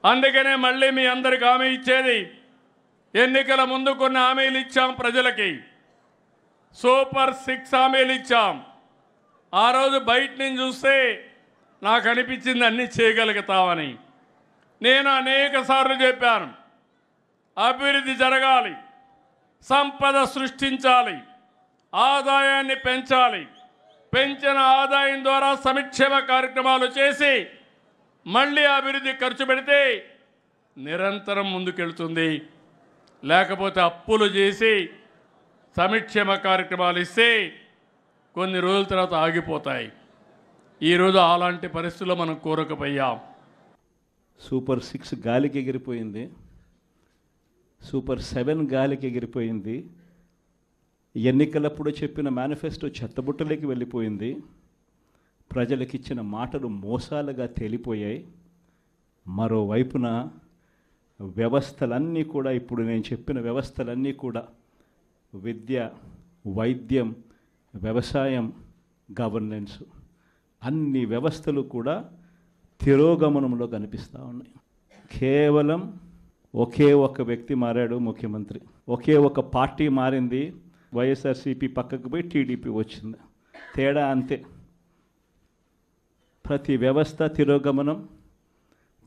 అందుకనే మళ్ళీ మీ అందరికి హామీ ఇచ్చేది, ఎన్నికల ముందు కొన్ని హామీలు ఇచ్చాం ప్రజలకి, సూపర్ 6 హామీలు ఇచ్చాం. ఆ రోజు బయట నుంచి చూస్తే నాకు అనిపించింది అన్నీ చేయగలుగుతామని. నేను అనేక సార్లు చెప్పాను, అభివృద్ధి జరగాలి, సంపద సృష్టించాలి, ఆదాయాన్ని పెంచాలి, పెంచిన ఆదాయం ద్వారా సంక్షేమ కార్యక్రమాలు చేసి మళ్ళీ అభివృద్ధి ఖర్చు పెడితే నిరంతరం ముందుకెళ్తుంది. లేకపోతే అప్పులు చేసి సంక్షేమ కార్యక్రమాలు ఇస్తే కొన్ని రోజుల తర్వాత ఆగిపోతాయి. ఈరోజు అలాంటి పరిస్థితుల్లో మనం కోరకపోయాం. సూపర్ 6 గాలికి ఎగిరిపోయింది, సూపర్ 7 గాలికి ఎగిరిపోయింది. ఎన్నికలప్పుడు చెప్పిన మేనిఫెస్టో చెత్తబుట్టలోకి వెళ్ళిపోయింది. ప్రజలకు ఇచ్చిన మాటలు మోసాలుగా తేలిపోయాయి. మరోవైపున వ్యవస్థలన్నీ కూడా, ఇప్పుడు నేను చెప్పిన వ్యవస్థలన్నీ కూడా, విద్య, వైద్యం, వ్యవసాయం, గవర్నెన్స్, అన్ని వ్యవస్థలు కూడా తిరోగమనంలో కనిపిస్తూ ఉన్నాయి. కేవలం ఒకే ఒక వ్యక్తి మారాడు ముఖ్యమంత్రి, ఒకే ఒక పార్టీ మారింది, వైఎస్ఆర్సీపీ పక్కకు పోయి టీడీపీ వచ్చింది. తేడా అంతే. ప్రతి వ్యవస్థ తిరోగమనం,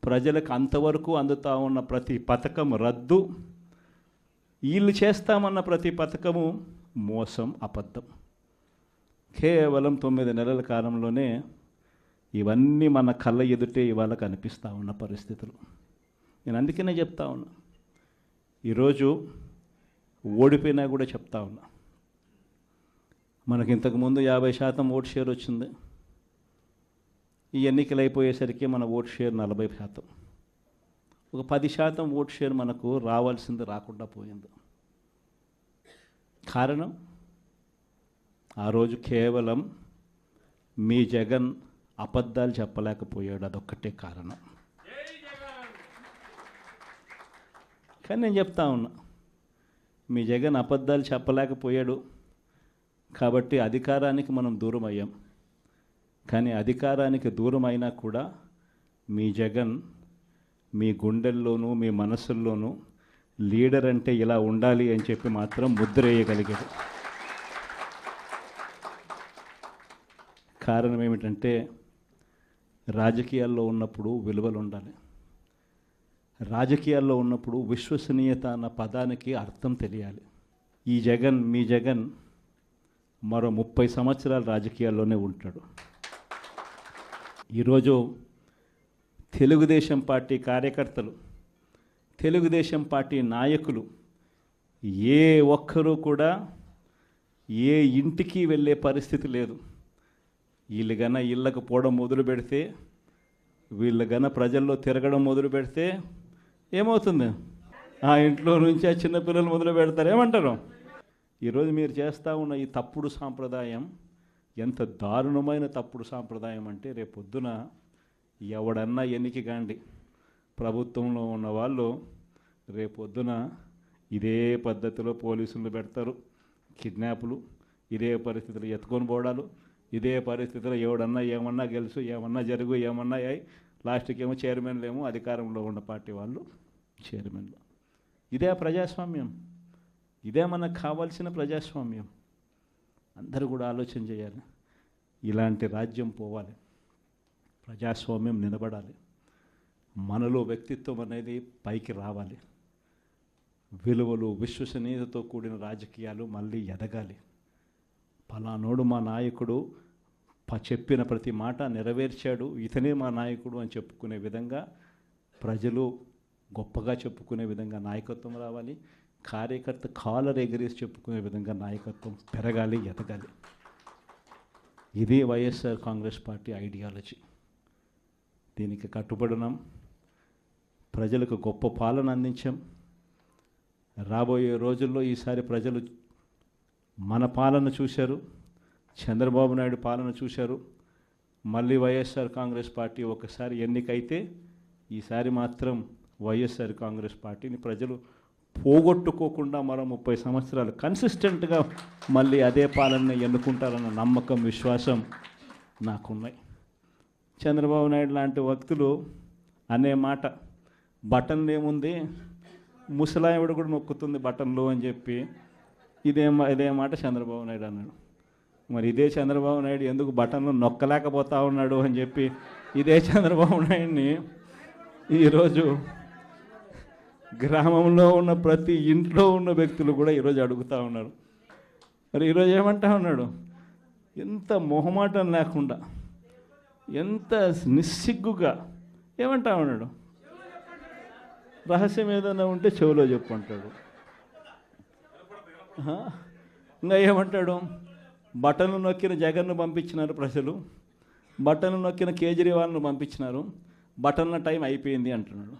ప్రజలకు అంతవరకు అందుతూ ఉన్న ప్రతి పథకం రద్దు, వీళ్ళు చేస్తామన్న ప్రతి పథకము మోసం, అబద్ధం. కేవలం 9 నెలల కాలంలోనే ఇవన్నీ మన కళ్ళ ఎదుటే ఇవాళ కనిపిస్తూ ఉన్న పరిస్థితులు. నేను అందుకనే చెప్తా ఉన్నా, ఈరోజు ఓడిపోయినా కూడా చెప్తా ఉన్నా, మనకి ఇంతకుముందు 50% ఓట్ షేర్ వచ్చింది. ఈ ఎన్నికలు అయిపోయేసరికి మన ఓట్ షేర్ 40%. ఒక 10% ఓట్ షేర్ మనకు రావాల్సింది రాకుండా పోయింది. కారణం, ఆ రోజు కేవలం మీ జగన్ అబద్ధాలు చెప్పలేకపోయాడు, అదొక్కటే కారణం. కానీ నేను చెప్తా ఉన్నా, మీ జగన్ అబద్ధాలు చెప్పలేకపోయాడు కాబట్టి అధికారానికి మనం దూరం అయ్యాం. కానీ అధికారానికి దూరం అయినా కూడా మీ జగన్ మీ గుండెల్లోనూ మీ మనసుల్లోనూ లీడర్ అంటే ఇలా ఉండాలి అని చెప్పి మాత్రం ముద్ర వేయగలిగాడు. కారణం ఏమిటంటే, రాజకీయాల్లో ఉన్నప్పుడు విలువలు ఉండాలి. రాజకీయాల్లో ఉన్నప్పుడు విశ్వసనీయత అన్న పదానికి అర్థం తెలియాలి. ఈ జగన్, మీ జగన్ మరో 30 సంవత్సరాలు రాజకీయాల్లోనే ఉంటాడు. ఈరోజు తెలుగుదేశం పార్టీ కార్యకర్తలు, తెలుగుదేశం పార్టీ నాయకులు ఏ ఒక్కరూ కూడా ఏ ఇంటికి వెళ్ళే పరిస్థితి లేదు. వీళ్ళు గన ఇళ్ళకు పోవడం మొదలు పెడితే, వీళ్ళు గన ప్రజల్లో తిరగడం మొదలు పెడితే ఏమవుతుంది? ఆ ఇంట్లో నుంచి ఆ చిన్నపిల్లలు మొదలు పెడతారు. ఏమంటారు? ఈరోజు మీరు చేస్తూ ఉన్న ఈ తప్పుడు సాంప్రదాయం ఎంత దారుణమైన తప్పుడు సాంప్రదాయం అంటే, రేపొద్దున ఎవడన్నా ఎన్నికి కాండి, ప్రభుత్వంలో ఉన్న వాళ్ళు రేపొద్దున ఇదే పద్ధతిలో పోలీసులు పెడతారు, కిడ్నాపులు, ఇదే పరిస్థితులు ఎత్తుకొని పోవడాలు, ఇదే పరిస్థితిలో ఎవడన్నా ఏమన్నా గెలుసు, ఏమన్నా జరుగు, ఏమన్నా అయ్యి లాస్ట్కి ఏమో చైర్మన్లు ఏమో అధికారంలో ఉన్న పార్టీ వాళ్ళు చైర్మన్లు. ఇదే ప్రజాస్వామ్యం, ఇదే మనకు కావాల్సిన ప్రజాస్వామ్యం. అందరూ కూడా ఆలోచన చేయాలి. ఇలాంటి రాజ్యం పోవాలి, ప్రజాస్వామ్యం నిలబడాలి, మనలో వ్యక్తిత్వం అనేది పైకి రావాలి, విలువలు, విశ్వసనీయతతో కూడిన రాజకీయాలు మళ్ళీ ఎదగాలి. పలానోడు మా నాయకుడు, చెప్పిన ప్రతి మాట నెరవేర్చాడు, ఇతనే మా నాయకుడు అని చెప్పుకునే విధంగా, ప్రజలు గొప్పగా చెప్పుకునే విధంగా నాయకత్వం రావాలి. కార్యకర్త కాలర్ ఎగరేసి చెప్పుకునే విధంగా నాయకత్వం పెరగాలి, ఎదగాలి. ఇది వైఎస్ఆర్ కాంగ్రెస్ పార్టీ ఐడియాలజీ. దీనికి కట్టుబడినాం. ప్రజలకు గొప్ప పాలన అందించాం. రాబోయే రోజుల్లో ఈసారి ప్రజలు మన పాలన చూశారు, చంద్రబాబు నాయుడు పాలన చూశారు. మళ్ళీ వైఎస్ఆర్ కాంగ్రెస్ పార్టీ ఒకసారి ఎన్నికైతే ఈసారి మాత్రం వైఎస్ఆర్ కాంగ్రెస్ పార్టీని ప్రజలు పోగొట్టుకోకుండా మరో 30 సంవత్సరాలు కన్సిస్టెంట్గా మళ్ళీ అదే పాలన ఎన్నుకుంటారన్న నమ్మకం, విశ్వాసం నాకున్నాయి. చంద్రబాబు నాయుడు లాంటి వ్యక్తులు అనే మాట బటన్ ఏముంది, ముసలావిడ కూడా నొక్కుతుంది బటన్లు అని చెప్పి ఇదే మాట చంద్రబాబు నాయుడు అన్నాడు. మరి ఇదే చంద్రబాబు నాయుడు ఎందుకు బటన్లు నొక్కలేకపోతా ఉన్నాడు అని చెప్పి ఇదే చంద్రబాబు నాయుడిని ఈరోజు గ్రామంలో ఉన్న ప్రతి ఇంట్లో ఉన్న వ్యక్తులు కూడా ఈరోజు అడుగుతూ ఉన్నారు. మరి ఈరోజు ఏమంటా ఉన్నాడు, ఎంత మొహమాటం లేకుండా, ఎంత నిస్సిగ్గుగా ఏమంటా ఉన్నాడు, రహస్యం ఏదైనా ఉంటే చెవిలో చెప్పు అంటాడు. ఇంకా ఏమంటాడు, బటన్లు నొక్కిన జగన్ను పంపించినారు ప్రజలు, బటన్లు నొక్కిన కేజ్రీవాల్ను పంపించినారు, బటన్ల టైం అయిపోయింది అంటున్నాడు.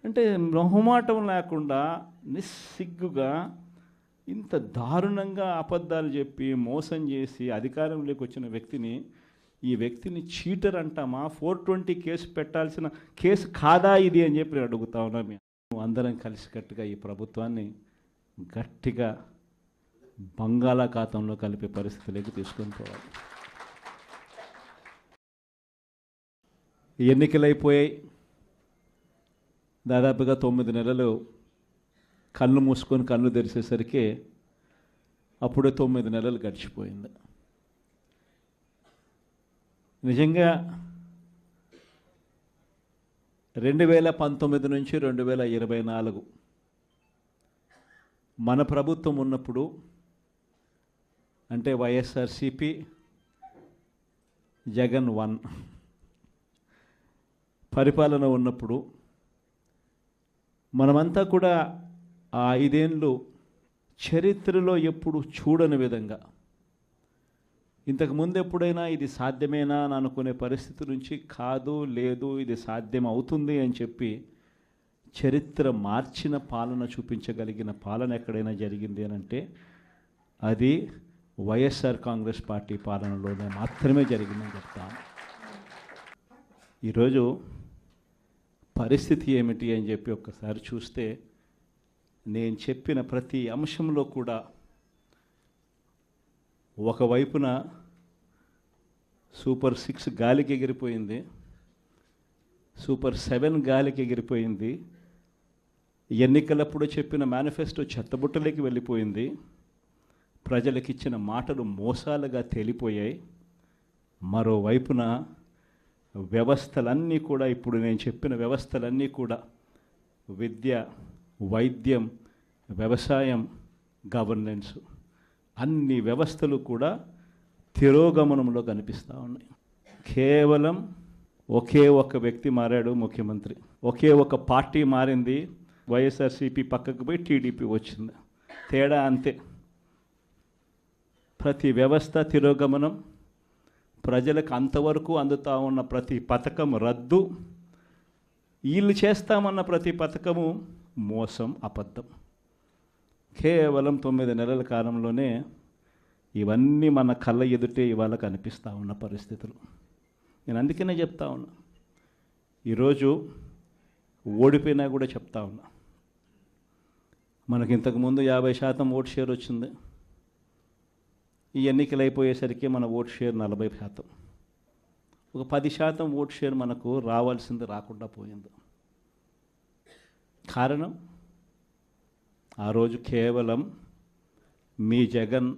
అంటే మొహమాటం లేకుండా నిస్సిగ్గుగా ఇంత దారుణంగా అబద్ధాలు చెప్పి మోసం చేసి అధికారంలోకి వచ్చిన వ్యక్తిని, ఈ వ్యక్తిని చీటర్ అంటామా, 420 కేసు పెట్టాల్సిన కేసు కాదా ఇది అని చెప్పి అడుగుతా ఉన్నాం. అందరం కలిసికట్టుగా ఈ ప్రభుత్వాన్ని గట్టిగా బంగాళాఖాతంలో కలిపే పరిస్థితిలోకి తీసుకొని పోవాలి. ఎన్నికలైపోయాయి, దాదాపుగా 9 నెలలు కళ్ళు మూసుకొని కళ్ళు తెరిచేసరికి అప్పుడే 9 నెలలు గడిచిపోయింది. నిజంగా 2019 నుంచి 2024 మన ప్రభుత్వం ఉన్నప్పుడు, అంటే వైఎస్ఆర్సిపి జగన్ 1 పరిపాలన ఉన్నప్పుడు మనమంతా కూడా ఆ 5 ఏళ్ళు చరిత్రలో ఎప్పుడు చూడని విధంగా, ఇంతకుముందు ఎప్పుడైనా ఇది సాధ్యమేనా అని అనుకునే పరిస్థితి నుంచి కాదు, లేదు ఇది సాధ్యం అవుతుంది అని చెప్పి చరిత్ర మార్చిన పాలన చూపించగలిగిన పాలన ఎక్కడైనా జరిగింది అని అంటే అది వైఎస్ఆర్ కాంగ్రెస్ పార్టీ పాలనలోనే మాత్రమే జరిగిందని చెప్తాను. ఈరోజు పరిస్థితి ఏమిటి అని చెప్పి ఒక్కసారి చూస్తే, నేను చెప్పిన ప్రతి అంశంలో కూడా ఒకవైపున సూపర్ 6 గాలికి ఎగిరిపోయింది, సూపర్ 7 గాలికి ఎగిరిపోయింది, ఎన్నికలప్పుడు చెప్పిన మేనిఫెస్టో చెత్తబుట్టలోకి వెళ్ళిపోయింది, ప్రజలకు ఇచ్చిన మాటలు మోసాలుగా తేలిపోయాయి. మరోవైపున వ్యవస్థలన్నీ కూడా, ఇప్పుడు నేను చెప్పిన వ్యవస్థలన్నీ కూడా, విద్య, వైద్యం, వ్యవసాయం, గవర్నెన్స్, అన్ని వ్యవస్థలు కూడా తిరోగమనంలో కనిపిస్తూ ఉన్నాయి. కేవలం ఒకే ఒక వ్యక్తి మారాడు ముఖ్యమంత్రి, ఒకే ఒక పార్టీ మారింది, వైఎస్ఆర్సీపీ పక్కకు పోయి టీడీపీ వచ్చింది, తేడా అంతే. ప్రతి వ్యవస్థ తిరోగమనం, ప్రజలకు అంతవరకు అందుతూ ఉన్న ప్రతి పథకం రద్దు, వీళ్ళు చేస్తామన్న ప్రతి పథకము మోసం, అబద్ధం. కేవలం 9 నెలల కాలంలోనే ఇవన్నీ మన కళ్ళ ఎదుటే ఇవాళ కనిపిస్తూ ఉన్న పరిస్థితులు. నేను అందుకనే చెప్తా ఉన్నా, ఈరోజు ఓడిపోయినా కూడా చెప్తా ఉన్నా, మనకి ఇంతకుముందు 50% ఓట్ షేర్ వచ్చింది, ఈ ఎన్నికలు అయిపోయేసరికి మన ఓట్ షేర్ 40%. ఒక 10% ఓట్ షేర్ మనకు రావాల్సింది రాకుండా పోయింది. కారణం, ఆ రోజు కేవలం మీ జగన్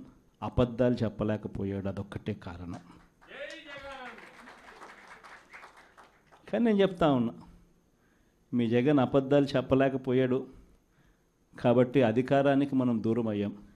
అబద్ధాలు చెప్పలేకపోయాడు, అదొక్కటే కారణం. కానీ నేను చెప్తా ఉన్నా, మీ జగన్ అబద్ధాలు చెప్పలేకపోయాడు కాబట్టి అధికారానికి మనం దూరం అయ్యాం.